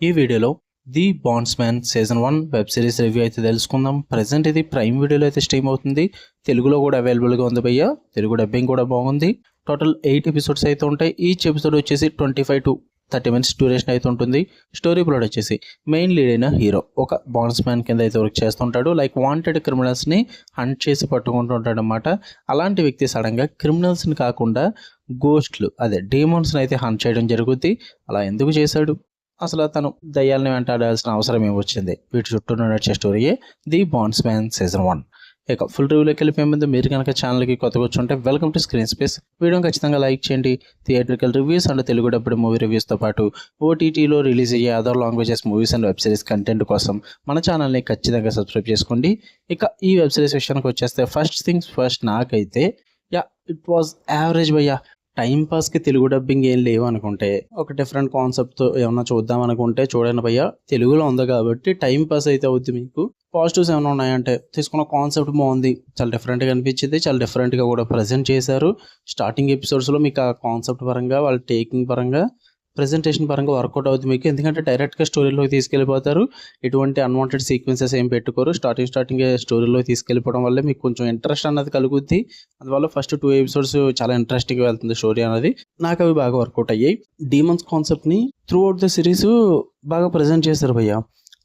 ఈ వీడియోలో the Bondsman season 1 web series review అయితే తెలుసుకుందాం. ప్రెజెంట్ ఇది ప్రైమ్ వీడియోలో అయితే స్ట్రీమ్ అవుతుంది. తెలుగులో కూడా అవైలబుల్గా ఉంది భయ్య. తెలుగు డబ్బింగ్ కూడా బాగుంది. టోటల్ 8 ఎపిసోడ్స్ అయితే ఉంటాయి. ఈచ్ ఎపిసోడ్ వచ్చేసి 25 to 30 minutes డ్యూరేషన్ అయితే ఉంటుంది. స్టోరీ ప్లాట్ వచ్చేసి మెయిన్ లీడ్ అయిన హీరో ఒక బాండ్స్‌మ్యాన్ కింద అయితే వర్క్ చేస్తుంటాడు. లైక్ వాంటెడ్ క్రిమినల్స్ని హంట్ చేసి పట్టుకుంటూ ఉంటాడు అనమాట. అలాంటి వ్యక్తి సడన్గా క్రిమినల్స్ని కాకుండా గోస్ట్లు అదే డీమోన్స్ని అయితే హంట్ చేయడం జరుగుద్ది. అలా ఎందుకు చేశాడు, అసలు తను దయ్యాలని వెంటాడాల్సిన అవసరం ఏమొచ్చింది, వీటి చుట్టూ నడిచే స్టోరీయే ది బాండ్స్‌మ్యాన్ సీజన్ 1. ఇక ఫుల్ రివ్యూలోకి వెళ్ళిపోయే ముందు మీరు కనుక ఛానల్కి కొత్తగా వచ్చుంటే వెల్కమ్ టు స్క్రీన్ స్పేస్. వీడియోని ఖచ్చితంగా లైక్ చేయండి. Theatrical reviews and Telugu dubbed movie రివ్యూస్తో పాటు ఓటీటీలో రిలీజ్ అయ్యే other languages movies and web series content కోసం మన ఛానల్ని ఖచ్చితంగా సబ్స్క్రైబ్ చేసుకోండి. ఇక ఈ వెబ్ సిరీస్ విషయానికి వచ్చేస్తే ఫస్ట్ థింగ్స్ ఫస్ట్, నాకైతే ఇట్ వాజ్ యావరేజ్ భయ్యా. టైం పాస్కి తెలుగు డబ్బింగ్ ఏం లేవు అనుకుంటే, ఒక డిఫరెంట్ కాన్సెప్ట్తో ఏమన్నా చూద్దాం అనుకుంటే చూడండి భయ్య, తెలుగులో ఉంది కాబట్టి టైం పాస్ అయితే అవుద్ది. మీకు పాజిటివ్స్ ఏమైనా ఉన్నాయంటే తీసుకున్న కాన్సెప్ట్ బాగుంది, చాలా డిఫరెంట్గా అనిపించింది, చాలా డిఫరెంట్గా కూడా ప్రజెంట్ చేశారు. స్టార్టింగ్ ఎపిసోడ్స్లో మీకు ఆ కాన్సెప్ట్ పరంగా, వాళ్ళ టేకింగ్ పరంగా, ప్రెజెంటేషన్ పరంగా వర్కౌట్ అవుతుంది మీకు. ఎందుకంటే డైరెక్ట్గా స్టోరీలోకి తీసుకెళ్ళిపోతారు. ఎటువంటి అన్వాంటెడ్ సీక్వెన్సెస్ ఏం పెట్టుకోరు. స్టార్టింగ్ స్టోరీలోకి తీసుకెళ్ళిపోవడం వల్ల మీకు కొంచెం ఇంట్రెస్ట్ అన్నది కలుగుద్ది. అందువల్ల ఫస్ట్ 2 ఎపిసోడ్స్ చాలా ఇంట్రెస్టింగ్గా వెళ్తుంది స్టోరీ అనేది. నాకు అవి బాగా వర్కౌట్ అయ్యాయి. డీమన్స్ కాన్సెప్ట్ని త్రూ అవుట్ ద సిరీస్ బాగా ప్రజెంట్ చేశారు భయ్య.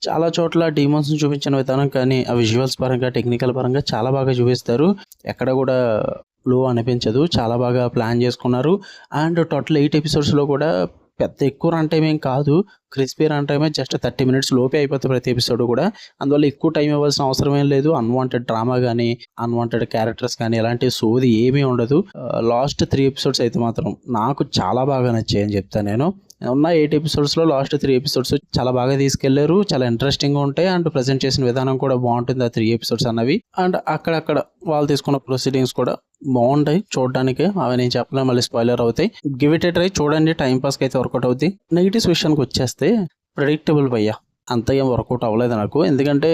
చాలా చోట్ల డీమన్స్ని చూపించిన విధానం కానీ, ఆ విజువల్స్ పరంగా, టెక్నికల్ పరంగా చాలా బాగా చూపిస్తారు. ఎక్కడ కూడా లో అనిపించదు. చాలా బాగా ప్లాన్ చేసుకున్నారు. అండ్ టోటల్ 8 ఎపిసోడ్స్లో కూడా పెద్ద ఎక్కువ రన్ టైం ఏం కాదు. క్రిస్పీ రన్ టైమే, జస్ట్ 30 minutes లోపే అయిపోతుంది ప్రతి ఎపిసోడ్ కూడా. అందువల్ల ఎక్కువ టైం ఇవ్వాల్సిన అవసరం ఏం లేదు. అన్వాంటెడ్ డ్రామా కానీ, అన్వాంటెడ్ క్యారెక్టర్స్ కానీ ఎలాంటి సోది ఏమీ ఉండదు. లాస్ట్ 3 ఎపిసోడ్స్ అయితే మాత్రం నాకు చాలా బాగా నచ్చాయని చెప్తాను నేను. ఉన్న 8 ఎపిసోడ్స్లో లాస్ట్ 3 ఎపిసోడ్స్ చాలా బాగా తీసుకెళ్లారు. చాలా ఇంట్రెస్టింగ్గా ఉంటాయి. అండ్ ప్రజెంట్ చేసిన విధానం కూడా బాగుంటుంది ఆ 3 ఎపిసోడ్స్ అన్నవి. అండ్ అక్కడక్కడ వాళ్ళు తీసుకున్న ప్రొసీడింగ్స్ కూడా బాగుంటాయి చూడడానికి. అవి నేను చెప్పలేను, మళ్ళీ స్పాయిలర్ అవుతాయి. గివ్ ఇట్ ఏ ట్రై, చూడండి. టైం పాస్కి అయితే వర్కౌట్ అవుతాయి. నెగిటివ్స్ విషయానికి వచ్చేస్తే ప్రెడిక్టబుల్ భయ్యా, అంత ఏం వర్కౌట్ అవ్వలేదు నాకు. ఎందుకంటే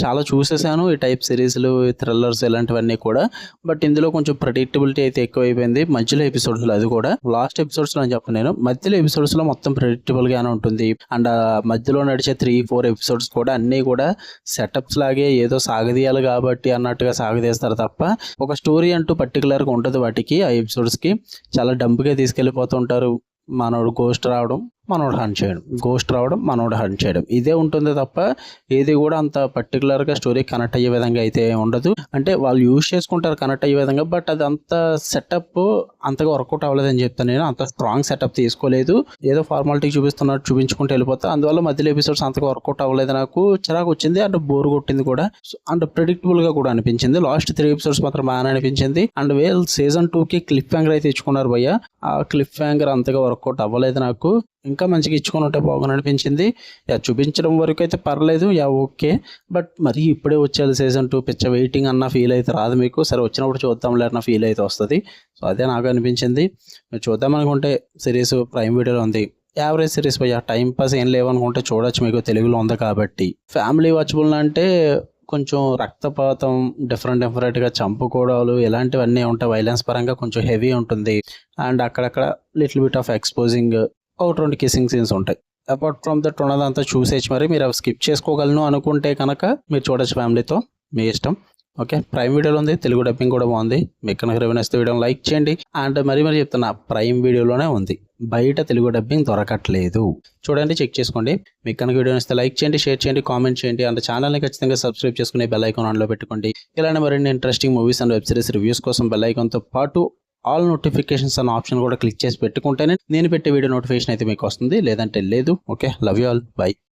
చాలా చూసేసాను ఈ టైప్ సిరీస్లు, థ్రిల్లర్స్ ఇలాంటివన్నీ కూడా. బట్ ఇందులో కొంచెం ప్రెడిక్టబిలిటీ అయితే ఎక్కువైపోయింది మధ్యలో ఎపిసోడ్స్లో. అది కూడా లాస్ట్ ఎపిసోడ్స్లో అని చెప్పను నేను, మధ్యలో ఎపిసోడ్స్లో మొత్తం ప్రెడిక్టబుల్గానే ఉంటుంది. అండ్ మధ్యలో నడిచే 3-4 ఎపిసోడ్స్ కూడా అన్నీ కూడా సెటప్స్ లాగే ఏదో సాగదీయాలి కాబట్టి అన్నట్టుగా సాగదీస్తారు తప్ప ఒక స్టోరీ అంటూ పర్టికులర్గా ఉంటుంది వాటికి. ఆ ఎపిసోడ్స్కి చాలా డంప్గా తీసుకెళ్ళిపోతుంటారు. మనోడు గోస్ట్ రావడం, మనోడు హంట్ చేయడం, గోస్ట్ రావడం, మనోడు హంట్ చేయడం, ఇదే ఉంటుంది తప్ప ఏది కూడా అంత పర్టికులర్గా స్టోరీ కనెక్ట్ అయ్యే విధంగా అయితే ఉండదు. అంటే వాళ్ళు యూజ్ చేసుకుంటారు కనెక్ట్ అయ్యే విధంగా, బట్ అది అంత సెటప్ అంతగా వర్కౌట్ అవ్వలేదని చెప్తాను నేను. అంత స్ట్రాంగ్ సెటప్ తీసుకోలేదు. ఏదో ఫార్మాలిటీ చూపిస్తున్నట్టు చూపించుకుంటూ వెళ్ళిపోతా. అందువల్ల మధ్యలో ఎపిసోడ్స్ అంతగా వర్కౌట్ అవ్వలేదు. నాకు చిరాకు వచ్చింది, అంటే బోర్ కొట్టింది కూడా. అండ్ ప్రెడిక్టబుల్గా కూడా అనిపించింది. లాస్ట్ 3 ఎపిసోడ్స్ మాత్రం బాగానే అనిపించింది. అండ్ సీజన్ 2కి క్లిఫ్ హ్యాంగర్ అయితే ఇచ్చుకున్నారు భయ్య. ఆ క్లిఫ్ హ్యాంగర్ అంతగా వర్కౌట్ అవ్వలేదు నాకు. ఇంకా మంచిగా ఇచ్చుకొని ఉంటే బాగుని అనిపించింది. చూపించడం వరకు అయితే పర్లేదు, ఓకే. బట్ మరి ఇప్పుడే వచ్చేది సీజన్ 2 పిచ్చ వెయిటింగ్ అన్న ఫీల్ అయితే రాదు మీకు. సరే వచ్చినప్పుడు చూద్దాంలే అన్న ఫీల్ అయితే వస్తుంది. సో అదే నాకు అనిపించింది. మీరు చూద్దాం అనుకుంటే సిరీస్ ప్రైమ్ వీడియోలో ఉంది. యావరేజ్ సిరీస్ భయ్యా, టైం పాస్ ఏం లేవనుకుంటే చూడొచ్చు, మీకు తెలుగులో ఉంది కాబట్టి. ఫ్యామిలీ వాచబుల్ అంటే కొంచెం రక్తపాతం, డిఫరెంట్గా చంపుకోవడాలు ఇలాంటివన్నీ ఉంటాయి. వైలెన్స్ పరంగా కొంచెం హెవీ ఉంటుంది. అండ్ అక్కడక్కడ little bit of exposing, 1-2 kissing scenes ఉంటాయి. అపార్ట్ ఫ్రమ్ దట్ ఉన్నదంతా చూసేసి మరి మీరు అవి స్కిప్ చేసుకోగలను అనుకుంటే కనుక మీరు చూడొచ్చు ఫ్యామిలీతో, మీ ఇష్టం. ఓకే, ప్రైమ్ వీడియోలో ఉంది. తెలుగు డబ్బింగ్ కూడా బాగుంది. మీకు కనుక రివ్యూ నచ్చితే వీడియోని లైక్ చేయండి. అండ్ మరి చెప్తున్నా, ప్రైమ్ వీడియోలోనే ఉంది, బయట తెలుగు డబ్బింగ్ దొరకట్లేదు. చూడండి, చెక్ చేసుకోండి. మీకు కనుక వీడియో నచ్చితే లైక్ చేయండి, షేర్ చేయండి, కామెంట్ చేయండి. అండ్ ఛానల్ని ఖచ్చితంగా సబ్స్క్రైబ్ చేసుకుని బెల్ ఐకాన్ ఆన్లో పెట్టుకోండి. ఇలాంటి మరిన్ని interesting movies and web series reviews కోసం బెల్ ఐకాన్తో పాటు ఆల్ నోటిఫికేషన్స్ అన్న ఆప్షన్ కూడా క్లిక్ చేసి పెట్టుకుంటేనే నేను పెట్టే వీడియో నోటిఫికేషన్ అయితే మీకు వస్తుంది, లేదంటే లేదు. Okay, love you all, by.